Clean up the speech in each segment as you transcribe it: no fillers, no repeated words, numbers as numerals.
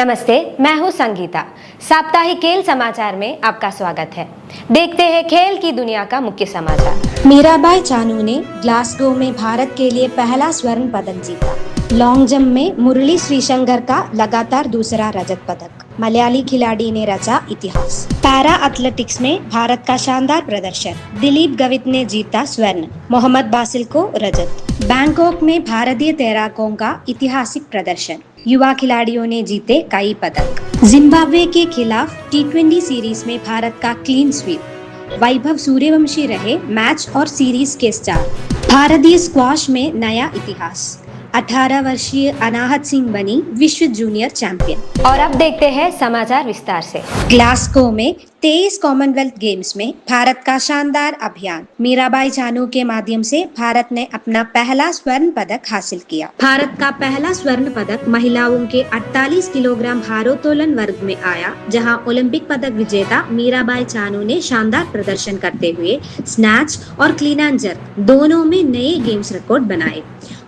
नमस्ते, मैं हूं संगीता। साप्ताहिक खेल समाचार में आपका स्वागत है। देखते हैं खेल की दुनिया का मुख्य समाचार। मीराबाई चानू ने ग्लासगो में भारत के लिए पहला स्वर्ण पदक जीता। लॉन्ग जंप में मुरली श्रीशंकर का लगातार दूसरा रजत पदक। मलयाली खिलाड़ी ने रचा इतिहास। पैरा एथलेटिक्स में भारत का शानदार प्रदर्शन। दिलीप गवित ने जीता स्वर्ण, मोहम्मद बासिल को रजत। बैंकॉक में भारतीय तैराकों का ऐतिहासिक प्रदर्शन। युवा खिलाड़ियों ने जीते कई पदक। जिम्बाब्वे के खिलाफ टी20 सीरीज में भारत का क्लीन स्वीप। वैभव सूर्यवंशी रहे मैच और सीरीज के स्टार। भारतीय स्क्वॉश में नया इतिहास। 18 वर्षीय अनाहत सिंह बनी विश्व जूनियर चैंपियन। और अब देखते हैं समाचार विस्तार से। ग्लासगो में 23 कॉमनवेल्थ गेम्स में भारत का शानदार अभियान। मीराबाई चानू के माध्यम से भारत ने अपना पहला स्वर्ण पदक हासिल किया। भारत का पहला स्वर्ण पदक महिलाओं के 48 किलोग्राम भारोत्तोलन वर्ग में आया, जहां ओलंपिक पदक विजेता मीराबाई चानू ने शानदार प्रदर्शन करते हुए स्नैच और क्लीन एंड जर्क दोनों में नए गेम्स रिकॉर्ड बनाए।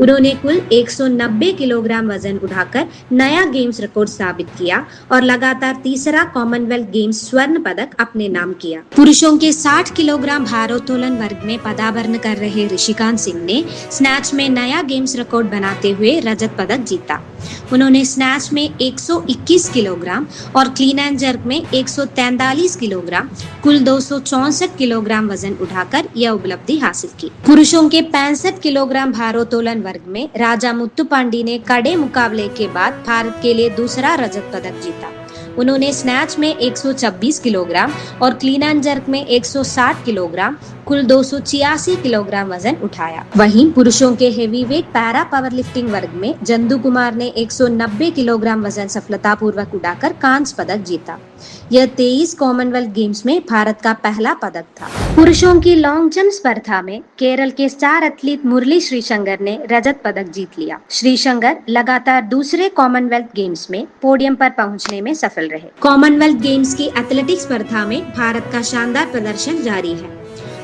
उन्होंने कुल 190 किलोग्राम वजन उठाकर नया गेम्स रिकॉर्ड स्थापित किया और लगातार तीसरा कॉमनवेल्थ गेम्स स्वर्ण पदक अपने नाम किया। पुरुषों के 60 किलोग्राम भारोत्तोलन वर्ग में पदार्पण कर रहे ऋषिकांत सिंह ने स्नैच में नया गेम्स रिकॉर्ड बनाते हुए रजत पदक जीता। उन्होंने स्नैच में 121 किलोग्राम और क्लीन एंड जर्क में 143 किलोग्राम कुल 264 किलोग्राम वजन उठाकर यह उपलब्धि हासिल की। पुरुषों के 65 किलोग्राम भारोत्तोलन वर्ग में राजा मुत्तुपांडी ने कड़े मुकाबले के बाद भारत के लिए दूसरा रजत पदक जीता। उन्होंने स्नैच में 126 किलोग्राम और क्लीन एंड जर्क में 160 किलोग्राम कुल 286 किलोग्राम वजन उठाया। वहीं पुरुषों के हेवीवेट पैरा पावर लिफ्टिंग वर्ग में जंदू कुमार ने 190 किलोग्राम वजन सफलतापूर्वक उठाकर कांस्य पदक जीता। यह 23 कॉमनवेल्थ गेम्स में भारत का पहला पदक था। पुरुषों की लॉन्ग जंप स्पर्धा में केरल के स्टार एथलीट मुरली श्रीशंकर ने रजत पदक जीत लिया। श्रीशंकर लगातार दूसरे कॉमनवेल्थ गेम्स में पोडियम पर पहुंचने में सफल रहे। कॉमनवेल्थ गेम्स की एथलेटिक्स स्पर्धा में भारत का शानदार प्रदर्शन जारी है।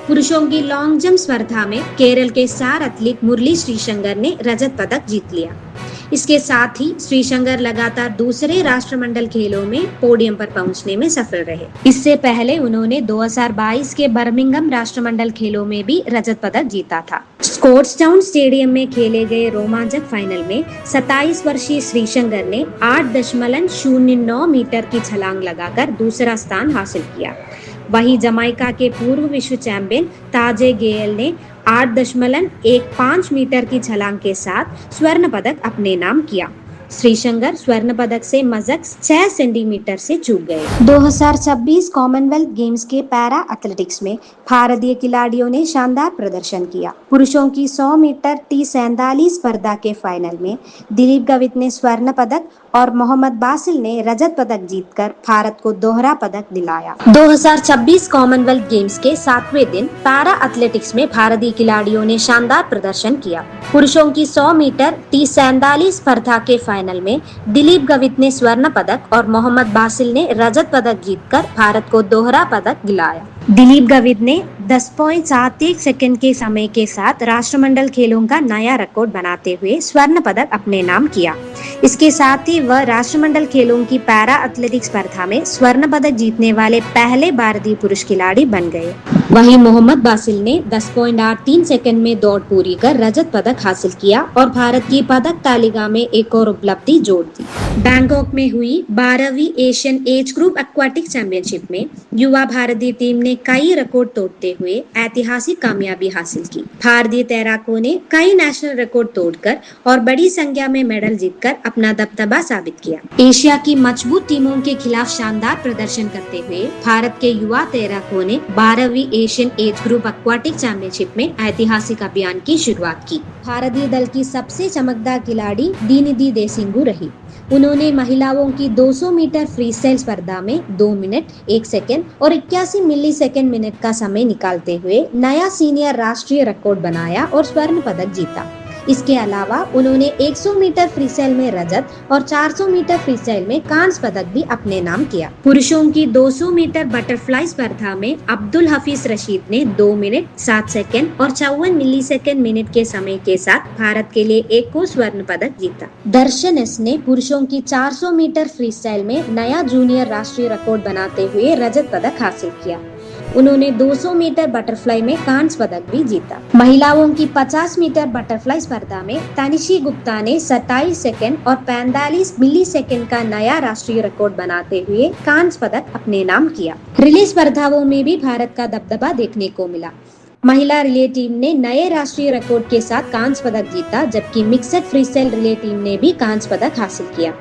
पुरुषों की लॉन्ग जंप स्पर्धा में केरल के स्टार एथलीट मुरली श्रीशंकर ने रजत पदक जीत लिया। इसके साथ ही श्रीशंकर लगातार दूसरे राष्ट्रमंडल खेलों में पोडियम पर पहुंचने में सफल रहे। इससे पहले उन्होंने 2022 के बर्मिंघम राष्ट्रमंडल खेलों में भी रजत पदक जीता था। स्कॉट्सटाउन स्टेडियम में खेले गए रोमांचक फाइनल में 27 वर्षीय श्रीशंकर ने 8.09 मीटर की छलांग लगाकर दूसरा स्थान हासिल किया। वहीं जमाइका के पूर्व विश्व चैंपियन ताजे गेयल ने 8.15 मीटर की छलांग के साथ स्वर्ण पदक अपने नाम किया। श्रीशंकर स्वर्ण पदक से मजक 6 सेंटीमीटर से चूक गए। 2026 कॉमनवेल्थ गेम्स के पैरा एथलेटिक्स में भारतीय खिलाड़ियों ने शानदार प्रदर्शन किया। पुरुषों की 100 मीटर T47 स्पर्धा के फाइनल में दिलीप गवित ने स्वर्ण पदक और मोहम्मद बासिल ने रजत पदक जीतकर भारत को दोहरा पदक दिलाया। 2026 कॉमनवेल्थ गेम्स के 7वें दिन पैरा एथलेटिक्स में भारतीय खिलाड़ियों ने शानदार प्रदर्शन किया। पुरुषों की 100 मीटर T47 स्पर्धा के फाइनल में दिलीप गवित ने स्वर्ण पदक और मोहम्मद बासिल ने रजत पदक जीतकर भारत को दोहरा पदक दिलाया। दिलीप गवित ने 10.71 सेकंड के समय के साथ राष्ट्रमंडल खेलों का नया रिकॉर्ड बनाते हुए स्वर्ण पदक अपने नाम किया। इसके साथ ही वह राष्ट्रमंडल खेलों की पैरा एथलेटिक्स स्पर्धा में स्वर्ण पदक जीतने वाले पहले भारतीय पुरुष खिलाड़ी बन गए। वहीं मोहम्मद बासिल ने 10.83 सेकंड में दौड़ पूरी कर रजत पदक हासिल किया और भारत की पदक तालिका में एक और उपलब्धि जोड़ दी। बैंकॉक में हुई 12वीं Asian age group aquatic championship में युवा भारतीय टीम ने कई रिकॉर्ड तोड़ते हुए ऐतिहासिक कामयाबी हासिल की। भारतीय तैराकों ने कई नेशनल रिकॉर्ड तोड़कर और बड़ी संख्या में मेडल जीतकर अपना दबदबा साबित किया। एशिया की मजबूत टीमों के खिलाफ शानदार प्रदर्शन करते हुए भारत के युवा तैराकों ने 12वीं Asian age group aquatic championship में ऐतिहासिक अभियान की शुरुआत की। भारतीय दल की सबसे चमकदार खिलाड़ी दीनिधि देसिंगू रही। उन्होंने महिलाओं की 200 मीटर फ्री स्टाइल स्पर्धा में 2 मिनट 1 सेकंड और 81 मिलीसेकंड मिनट का समय निकालते हुए नया सीनियर राष्ट्रीय रिकॉर्ड बनाया और स्वर्ण पदक जीता। इसके अलावा उन्होंने 100 मीटर फ्रीस्टाइल में रजत और 400 मीटर फ्रीस्टाइल में कांस्य पदक भी अपने नाम किया। पुरुषों की 200 मीटर बटरफ्लाई स्पर्धा में अब्दुल हफीज रशीद ने 2 मिनट 7 सेकंड और 54 मिलीसेकंड मिनट के समय के साथ भारत के लिए एक और स्वर्ण पदक जीता। दर्शन एस ने पुरुषों की 400 मीटर फ्रीस्टाइल में नया जूनियर राष्ट्रीय रिकॉर्ड बनाते हुए रजत पदक हासिल किया। उन्होंने 200 मीटर बटरफ्लाई में कांस्य पदक भी जीता। महिलाओं की 50 मीटर बटरफ्लाई स्पर्धा में तनिषी गुप्ता ने 27 सेकंड और 45 मिलीसेकंड का नया राष्ट्रीय रिकॉर्ड बनाते हुए कांस्य पदक अपने नाम किया। रिले स्पर्धाओं में भी भारत का दबदबा देखने को मिला। महिला रिले टीम ने नए राष्ट्रीय रिकॉर्ड के साथ कांस्य पदक जीता, जबकि मिक्सड फ्रीस्टाइल रिले टीम ने भी कांस्य पदक हासिल किया।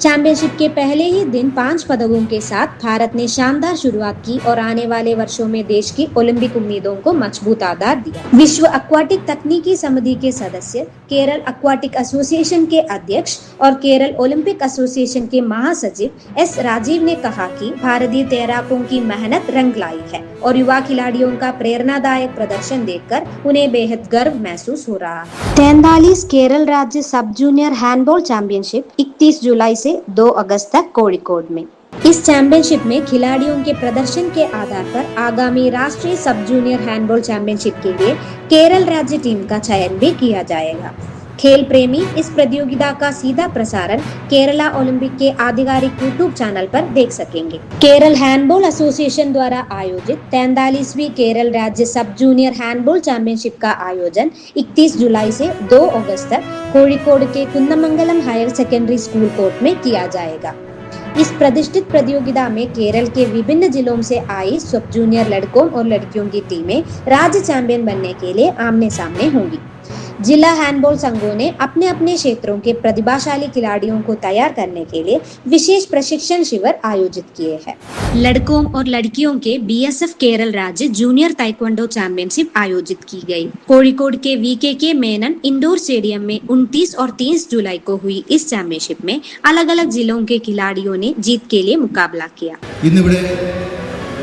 चैंपियनशिप के पहले ही दिन 5 पदकों के साथ भारत ने शानदार शुरुआत की और आने वाले वर्षों में देश की ओलंपिक उम्मीदों को मजबूत आधार दिया। विश्व एक्वाटिक तकनीकी समिति के सदस्य, केरल एक्वाटिक एसोसिएशन के अध्यक्ष और केरल ओलंपिक एसोसिएशन के महासचिव एस राजीव ने कहा कि भारतीय तैराकों की मेहनत रंग लाई है और युवा खिलाड़ियों का प्रेरणादायक प्रदर्शन देखकर उन्हें बेहद गर्व महसूस हो रहा है। 43 केरल राज्य सब जूनियर हैंडबॉल चैंपियनशिप 31 जुलाई से 2 अगस्त तक कोड़िकोड में। इस चैंपियनशिप में खिलाड़ियों के प्रदर्शन के आधार पर आगामी राष्ट्रीय सब जूनियर हैंडबॉल चैंपियनशिप के लिए केरल राज्य टीम का चयन भी किया जाएगा। खेल प्रेमी इस प्रतियोगिता का सीधा प्रसारण केरला ओलंपिक के आधिकारिक यूट्यूब चैनल पर देख सकेंगे। केरल हैंडबॉल एसोसिएशन द्वारा आयोजित 43वीं केरल राज्य सब जूनियर हैंडबॉल चैंपियनशिप का आयोजन 31 जुलाई से 2 अगस्त तक कोड़िकोड के कुंदमंगलम हायर सेकेंडरी स्कूल कोर्ट में किया जाएगा। इस प्रतिष्ठित प्रतियोगिता में केरल के विभिन्न जिलों से आई सब जूनियर लड़कों और लड़कियों की टीमें राज्य चैंपियन बनने के लिए आमने सामने होंगी। जिला हैंडबॉल संघों ने अपने अपने क्षेत्रों के प्रतिभाशाली खिलाड़ियों को तैयार करने के लिए विशेष प्रशिक्षण शिविर आयोजित किए हैं। लड़कों और लड़कियों के बीएसएफ केरल राज्य जूनियर ताइक्वांडो चैंपियनशिप आयोजित की गई। कोड़िकोड के वीके मेनन इंडोर स्टेडियम में 29 और 30 जुलाई को हुई इस चैंपियनशिप में अलग अलग जिलों के खिलाड़ियों ने जीत के लिए मुकाबला किया।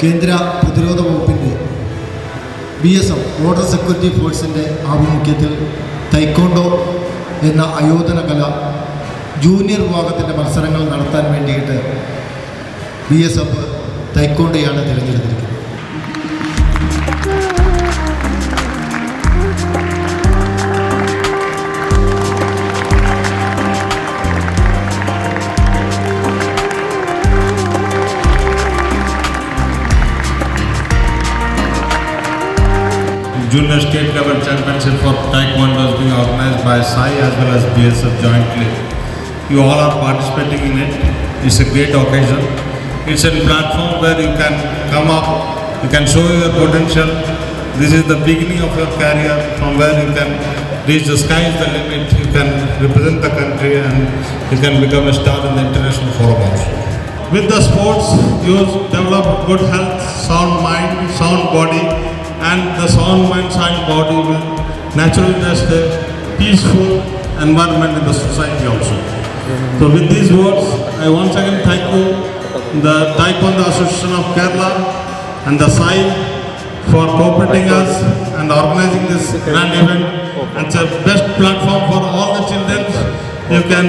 കേന്ദ്ര പ്രതിരോധ വകുപ്പിന്റെ BSF ബോർഡർ സെക്യൂരിറ്റി ഫോഴ്സിൻ്റെ ആഭിമുഖ്യത്തിൽ തൈക്കോണ്ടോ എന്ന ആയോധന കല ജൂനിയർ വിഭാഗത്തിൻ്റെ മത്സരങ്ങൾ നടത്താൻ വേണ്ടിയിട്ട് BSF തൈക്കോണ്ടോയാണ് തിരഞ്ഞെടുത്തിരിക്കുന്നത്. Junior State Level Championship for Taekwondo is being organized by SAI as well as BSF jointly. You all are participating in it. It's a great occasion. It's a platform where you can come up, you can show your potential. This is the beginning of your career, from where you can reach the sky is the limit. You can represent the country and you can become a star in the international forum also. With the sports, you develop good health, sound mind, sound body, and the sound mind, sound body will naturally nest a peaceful environment in the society also. So with these words, I once again thank you, the Taekwondo Association of Kerala and the SAI for cooperating us and organizing this grand event. It's a best platform for all the children. You can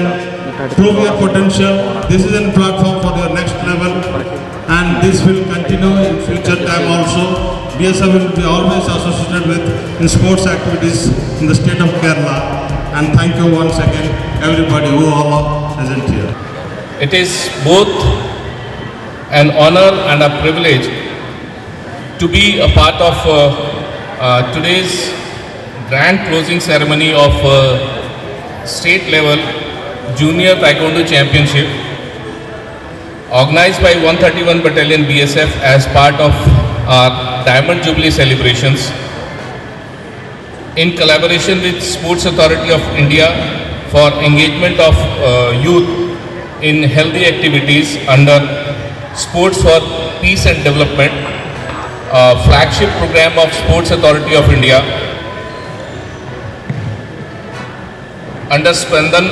prove your potential. This is a platform for your next level, and this will continue in future time also. BSF will be always associated with in sports activities in the state of Kerala. And thank you once again, everybody who all are present here. It is both an honor and a privilege to be a part of today's grand closing ceremony of state level Junior Taekwondo Championship organized by 131 Battalion BSF as part of our Diamond Jubilee celebrations in collaboration with Sports Authority of India for engagement of youth in healthy activities under Sports for Peace and Development, flagship program of Sports Authority of India under Spandan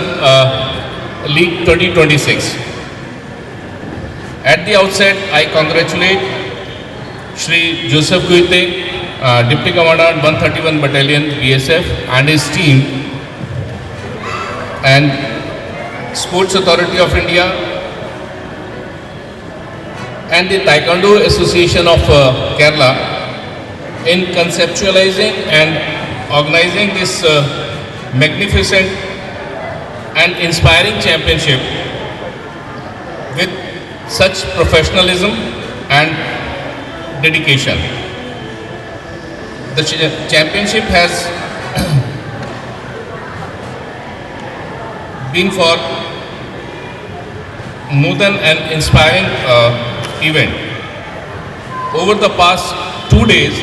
League 2026. At the outset, I congratulate Shri Joseph Guite, Deputy Commandant 131 Battalion BSF and his team and Sports Authority of India and the Taekwondo Association of Kerala in conceptualizing and organizing this magnificent and inspiring championship with such professionalism and dedication. The championship has been for more than an inspiring event. Over the past 2 days,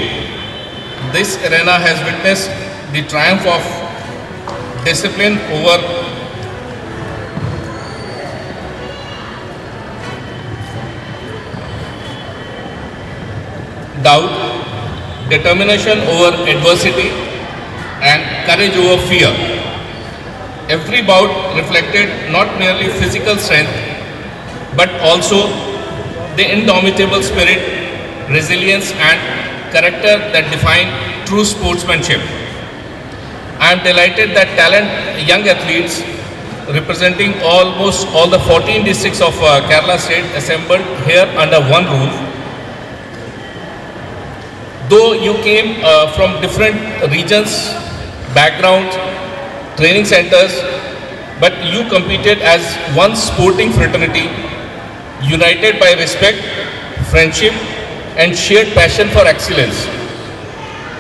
this arena has witnessed the triumph of discipline over doubt, determination over adversity, and courage over fear. Every bout reflected not merely physical strength, but also the indomitable spirit, resilience, and character that define true sportsmanship. I am delighted that young athletes representing almost all the 14 districts of Kerala state assembled here under one roof. Though you came from different regions, backgrounds, training centers, but you competed as one sporting fraternity, united by respect, friendship, and shared passion for excellence.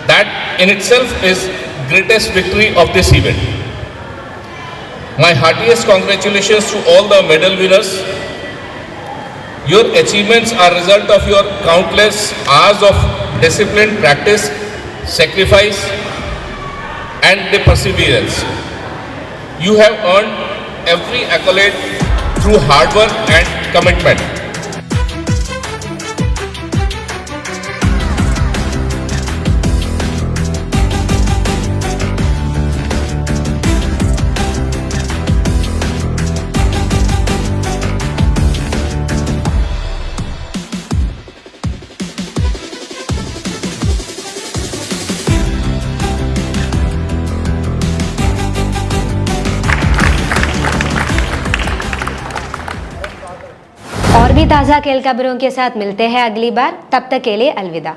That in itself is greatest victory of this event. My heartiest congratulations to all the medal winners. Your achievements are a result of your countless hours of disciplined practice, sacrifice, and the perseverance. You have earned every accolade through hard work and commitment. और भी ताज़ा खेल खबरों के साथ मिलते हैं अगली बार, तब तक के लिए अलविदा।